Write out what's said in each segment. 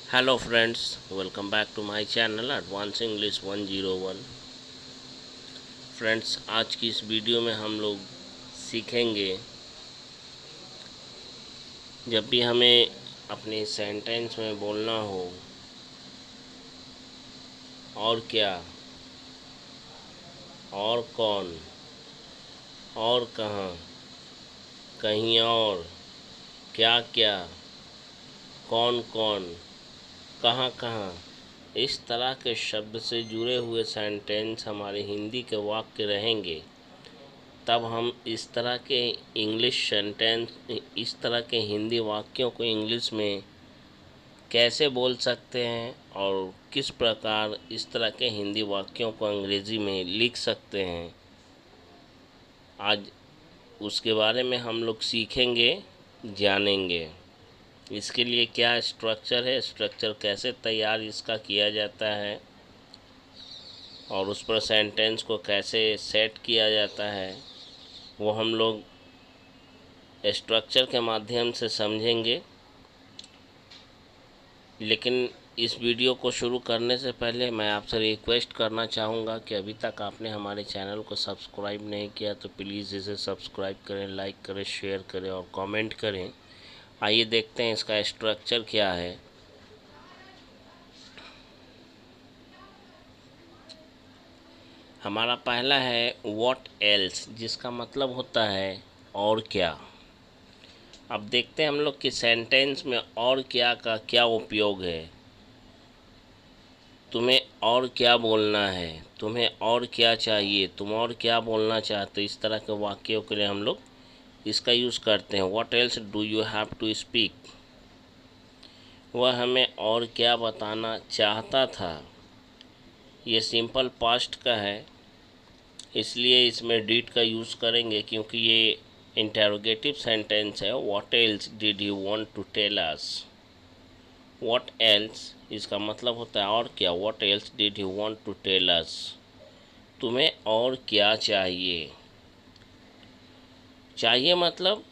Hello friends, welcome back to my channel advance English 101। Friends, आज की इस video में हम लोग सीखेंगे जब भी हमें अपने सेंटेंस में बोलना हो और क्या, और कौन, और कहाँ, कहीं और, क्या क्या, कौन कौन, कहाँ कहाँ, इस तरह के शब्द से जुड़े हुए सेंटेंस हमारे हिंदी के वाक्य रहेंगे। तब हम इस तरह के इंग्लिश सेंटेंस, इस तरह के हिंदी वाक्यों को इंग्लिश में कैसे बोल सकते हैं और किस प्रकार इस तरह के हिंदी वाक्यों को अंग्रेज़ी में लिख सकते हैं, आज उसके बारे में हम लोग सीखेंगे, जानेंगे। इसके लिए क्या स्ट्रक्चर है, स्ट्रक्चर कैसे तैयार इसका किया जाता है और उस पर सेंटेंस को कैसे सेट किया जाता है, वो हम लोग स्ट्रक्चर के माध्यम से समझेंगे। लेकिन इस वीडियो को शुरू करने से पहले मैं आपसे रिक्वेस्ट करना चाहूँगा कि अभी तक आपने हमारे चैनल को सब्सक्राइब नहीं किया तो प्लीज़ इसे सब्सक्राइब करें, लाइक करें, शेयर करें और कमेंट करें। आइए देखते हैं इसका स्ट्रक्चर क्या है। हमारा पहला है व्हाट एल्स, जिसका मतलब होता है और क्या। अब देखते हैं हम लोग कि सेंटेंस में और क्या का क्या उपयोग है। तुम्हें और क्या बोलना है, तुम्हें और क्या चाहिए, तुम और क्या बोलना चाहते हो, इस तरह के वाक्यों के लिए हम लोग इसका यूज़ करते हैं। What else do you have to speak, वह हमें और क्या बताना चाहता था। ये सिंपल पास्ट का है, इसलिए इसमें डिड का यूज़ करेंगे क्योंकि ये इंटेरोगेटिव सेंटेंस है। What else did you want to tell us, what else इसका मतलब होता है और क्या। What else did you want to tell us, तुम्हें और क्या चाहिए। चाहिए मतलब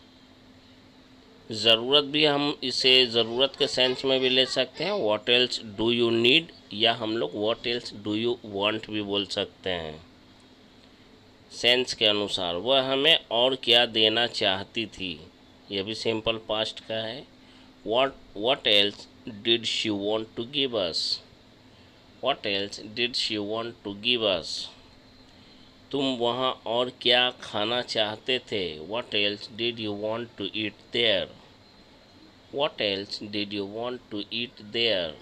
ज़रूरत भी हम इसे ज़रूरत के सेंस में भी ले सकते हैं। What else do you need, या हम लोग what else do you want भी बोल सकते हैं सेंस के अनुसार। वह हमें और क्या देना चाहती थी, यह भी सिंपल पास्ट का है। What else did she want to give us, what else did she want to give us, तुम वहाँ और क्या खाना चाहते थे। What else did you want to eat there, what else did you want to eat there.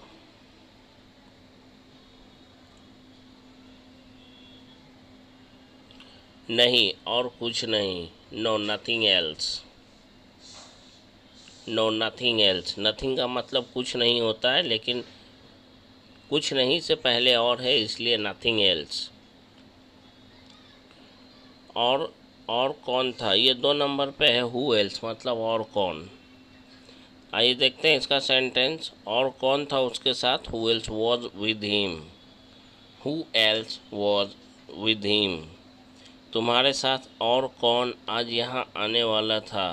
नहीं और कुछ नहीं, no nothing else, no nothing else. Nothing का मतलब कुछ नहीं होता है, लेकिन कुछ नहीं से पहले और है, इसलिए नथिंग एल्स। और कौन था, ये 2 नंबर पे है। हु एल्स मतलब और कौन। आइए देखते हैं इसका सेंटेंस। और कौन था उसके साथ, who else was with him, who else was with him, तुम्हारे साथ और कौन आज यहाँ आने वाला था।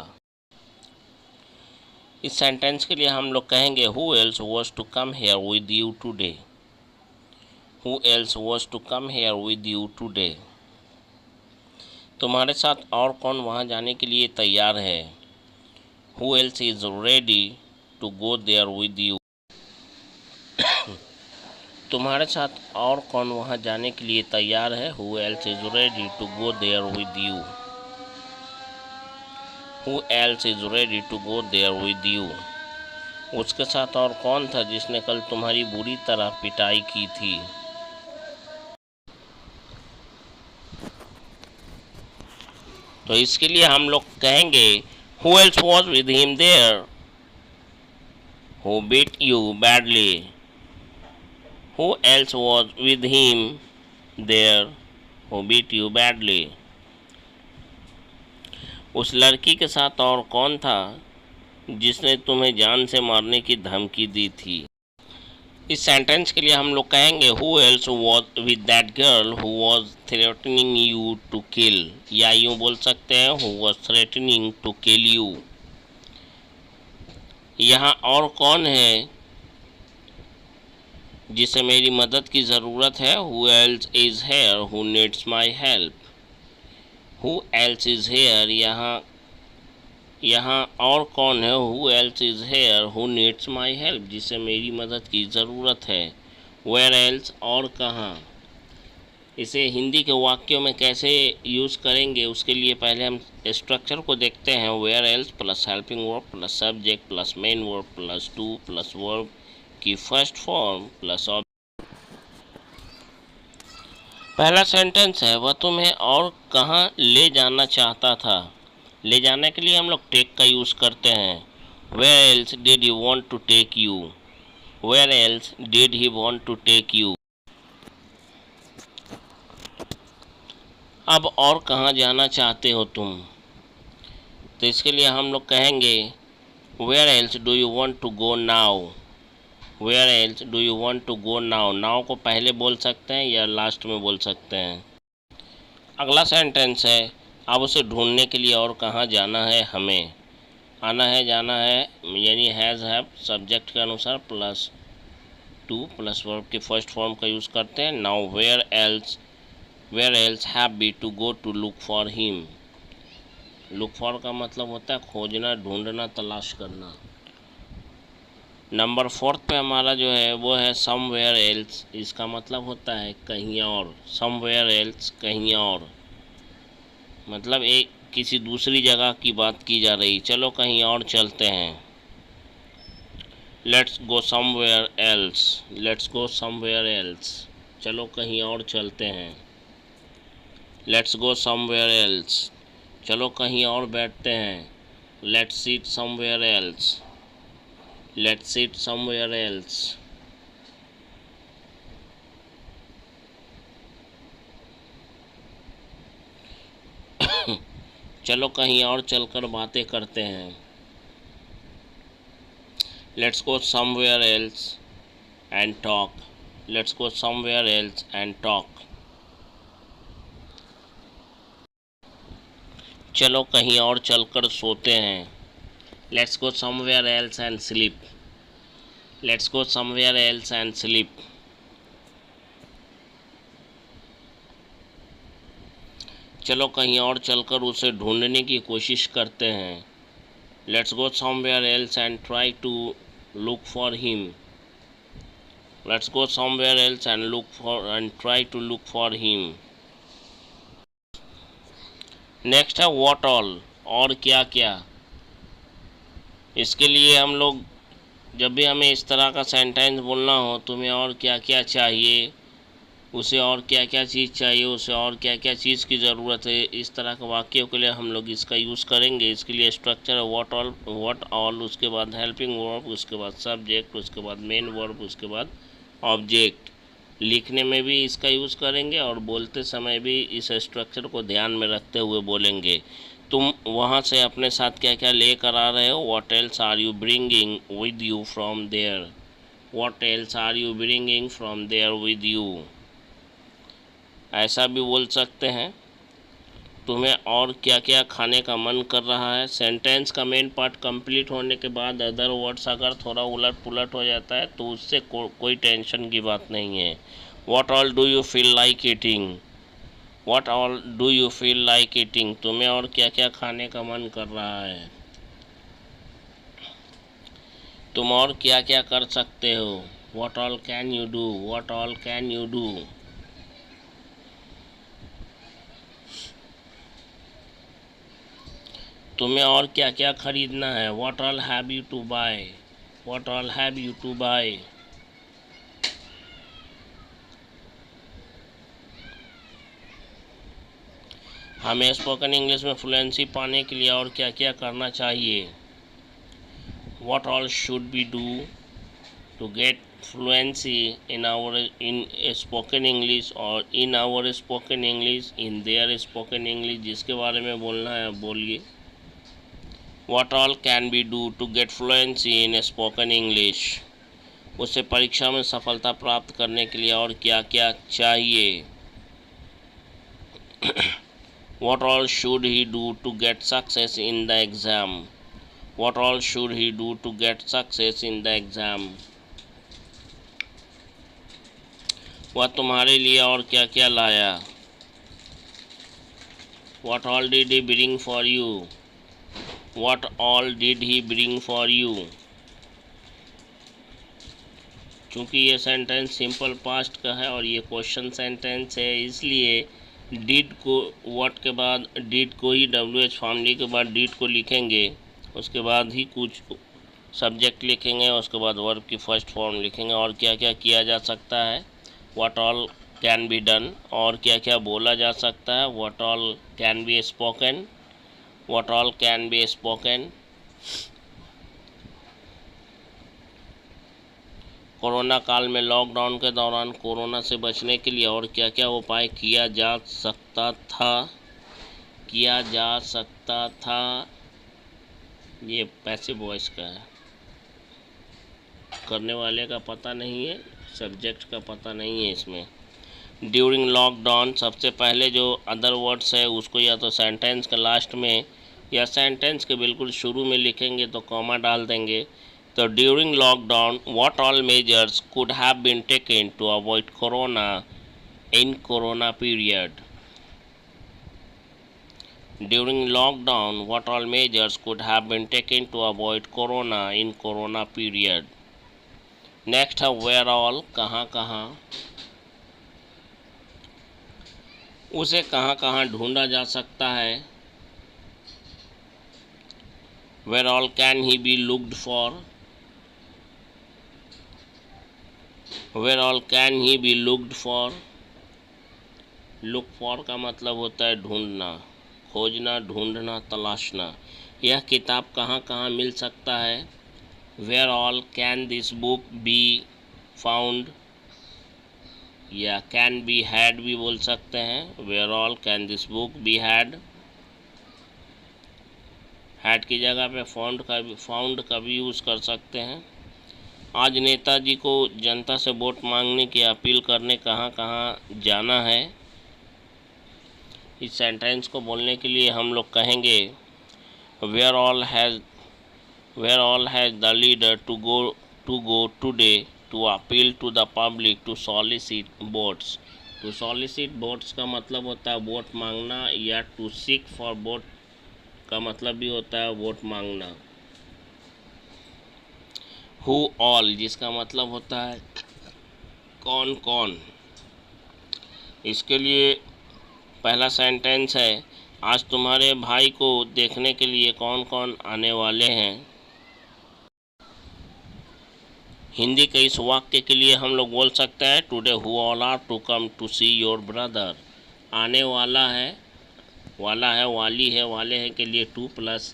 इस सेंटेंस के लिए हम लोग कहेंगे who else was to come here with you today, who else was to come here with you today, तुम्हारे साथ और कौन वहाँ जाने के लिए तैयार है। Who else is ready to go there with you, तुम्हारे साथ और कौन वहाँ जाने के लिए तैयार है। Who else is ready to go there with you, who else is ready to go there with you, उसके साथ और कौन था जिसने कल तुम्हारी बुरी तरह पिटाई की थी। तो इसके लिए हम लोग कहेंगे who else was with him there, who beat you badly, who else was with him there, who beat you badly, उस लड़की के साथ और कौन था जिसने तुम्हें जान से मारने की धमकी दी थी। इस सेंटेंस के लिए हम लोग कहेंगे who else was with that girl who was threatening you to kill, या यूँ बोल सकते हैं who was threatening to kill you. यहाँ और कौन है जिसे मेरी मदद की ज़रूरत है। Who else is here who needs my help? Who else is here, यहाँ और कौन है। Who else is here who needs my help, जिसे मेरी मदद की ज़रूरत है। Where else, और कहाँ। इसे हिंदी के वाक्यों में कैसे यूज़ करेंगे उसके लिए पहले हम स्ट्रक्चर को देखते हैं। Where else plus helping verb plus subject plus main verb plus to plus verb की फर्स्ट फॉर्म प्लस ऑब्जेक्ट। पहला सेंटेंस है, वह तुम्हें और कहाँ ले जाना चाहता था। ले जाने के लिए हम लोग टेक का यूज़ करते हैं। Where else did he want to take you? Where else did he want to take you? अब और कहाँ जाना चाहते हो तुम, तो इसके लिए हम लोग कहेंगे Where else do you want to go now? Where else do you want to go now? Now को पहले बोल सकते हैं या लास्ट में बोल सकते हैं। अगला सेंटेंस है, अब उसे ढूंढने के लिए और कहाँ जाना है हमें। आना है, जाना है, यानी हैज़ हैव सब्जेक्ट के अनुसार प्लस टू प्लस वर्ब के फर्स्ट फॉर्म का यूज़ करते हैं। Now where else have we to go to look for him. Look for का मतलब होता है खोजना, ढूंढना, तलाश करना। नंबर 4 पे हमारा जो है वो है समवेयर एल्स। इसका मतलब होता है कहीं और। समवेयर एल्स, कहीं और, मतलब एक किसी दूसरी जगह की बात की जा रही। चलो कहीं और चलते हैं। Let's go somewhere else. Let's go somewhere else, चलो कहीं और चलते हैं। लेट्स गो समवेयर एल्स, चलो कहीं और बैठते हैं। Let's seat somewhere else. Let's seat somewhere else. चलो कहीं और चलकर बातें करते हैं। Let's go somewhere else and talk. Let's go somewhere else and talk. चलो कहीं और चलकर सोते हैं। Let's go somewhere else and sleep. Let's go somewhere else and sleep. चलो कहीं और चलकर उसे ढूंढने की कोशिश करते हैं। Let's go somewhere else and try to look for him. Let's go somewhere else and try to look for him. Next है व्हाट ऑल, और क्या क्या। इसके लिए हम लोग जब भी हमें इस तरह का सेंटेंस बोलना हो, तुम्हें और क्या क्या चाहिए, उसे और क्या क्या चीज़ चाहिए, उसे और क्या क्या चीज़ की ज़रूरत है, इस तरह के वाक्यों के लिए हम लोग इसका यूज़ करेंगे। इसके लिए स्ट्रक्चर है व्हाट ऑल, उसके बाद हेल्पिंग वर्ब, उसके बाद सब्जेक्ट, उसके बाद मेन वर्ब, उसके बाद ऑब्जेक्ट। लिखने में भी इसका यूज़ करेंगे और बोलते समय भी इस स्ट्रक्चर को ध्यान में रखते हुए बोलेंगे। तुम वहाँ से अपने साथ क्या क्या लेकर आ रहे हो। What else are you bringing with you from there. What else are you bringing from there with you. ऐसा भी बोल सकते हैं, तुम्हें और क्या क्या खाने का मन कर रहा है। सेंटेंस का मेन पार्ट कंप्लीट होने के बाद अदर वर्ड्स अगर थोड़ा उलट पुलट हो जाता है तो उससे कोई टेंशन की बात नहीं है। What all do you feel like eating. What all do you feel like eating, तुम्हें और क्या क्या खाने का मन कर रहा है। तुम और क्या क्या कर सकते हो। What all can you do. What all can you do. तुम्हें और क्या क्या खरीदना है। What all have you to buy. What all have you to buy. हमें स्पोकन इंग्लिश में फ्लुएंसी पाने के लिए और क्या क्या करना चाहिए। What all should be do to get fluency in spoken English, और in our spoken English, in their spoken English, जिसके बारे में बोलना है बोलिए। What all can we do to get fluency in spoken English? उसे परीक्षा में सफलता प्राप्त करने के लिए और क्या क्या चाहिए। What all should he do to get success in the exam? What all should he do to get success in the exam? वह तुम्हारे लिए और क्या क्या लाया। What all did he bring for you? What all did he bring for you? चूँकि ये sentence simple past का है और ये क्वेश्चन सेंटेंस है, इसलिए डिड को व्हाट के बाद डिड को ही WH फॉर्मूले के बाद डिड को लिखेंगे, उसके बाद ही कुछ सब्जेक्ट लिखेंगे, उसके बाद वर्ब की फर्स्ट फॉर्म लिखेंगे। और क्या क्या किया जा सकता है, what all can be done, और क्या क्या बोला जा सकता है, what all can be spoken, what all can be spoken. Corona काल में लॉकडाउन के दौरान कोरोना से बचने के लिए और क्या क्या उपाय किया जा सकता था। ये पैसिव वॉइस का है, करने वाले का पता नहीं है, सब्जेक्ट का पता नहीं है इसमें। ड्यूरिंग लॉकडाउन, सबसे पहले जो अदर वर्ड्स है उसको या तो सेंटेंस के लास्ट में या सेंटेंस के बिल्कुल शुरू में लिखेंगे तो कॉमा डाल देंगे। तो during lockdown what all measures could have been taken to avoid corona in corona period. During lockdown what all measures could have been taken to avoid corona in corona period. Next है where all, कहाँ कहाँ, उसे कहाँ कहाँ ढूंढा जा सकता है। Where all can he be looked for, where all can he be looked for. Look for का मतलब होता है ढूंढना, खोजना, ढूंढना, तलाशना। यह किताब कहाँ कहाँ मिल सकता है। Where all can this book be found, या कैन बी हैड भी बोल सकते हैं। Where all can this book be had, had की जगह पे फाउंड का भी यूज़ कर सकते हैं। आज नेताजी को जनता से वोट मांगने की अपील करने कहाँ कहाँ जाना है। इस सेंटेंस को बोलने के लिए हम लोग कहेंगे where all has the leader to go today to appeal to the public to solicit votes. To solicit votes का मतलब होता है वोट मांगना, या टू सीक फॉर वोट का मतलब भी होता है वोट मांगना। हु ऑल, जिसका मतलब होता है कौन कौन। इसके लिए पहला सेंटेंस है आज तुम्हारे भाई को देखने के लिए कौन कौन आने वाले हैं। हिंदी के इस वाक्य के लिए हम लोग बोल सकते हैं today who all are to come to see your brother. आने वाला है, वाला है, वाली है, वाले हैं के लिए टू प्लस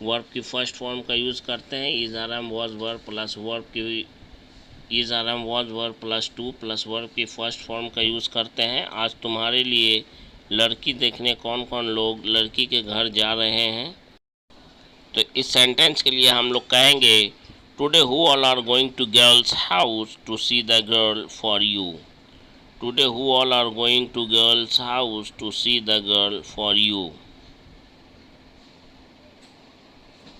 वर्ब की फर्स्ट फॉर्म का यूज़ करते हैं। Is are am was verb plus verb की is are am was verb plus to plus verb की फर्स्ट फॉर्म का यूज़ करते हैं। आज तुम्हारे लिए लड़की देखने कौन कौन लोग लड़की के घर जा रहे हैं। तो इस सेंटेंस के लिए हम लोग कहेंगे today who all are going to girls house to see the girl for you. Today who all are going to girls house to see the girl for you.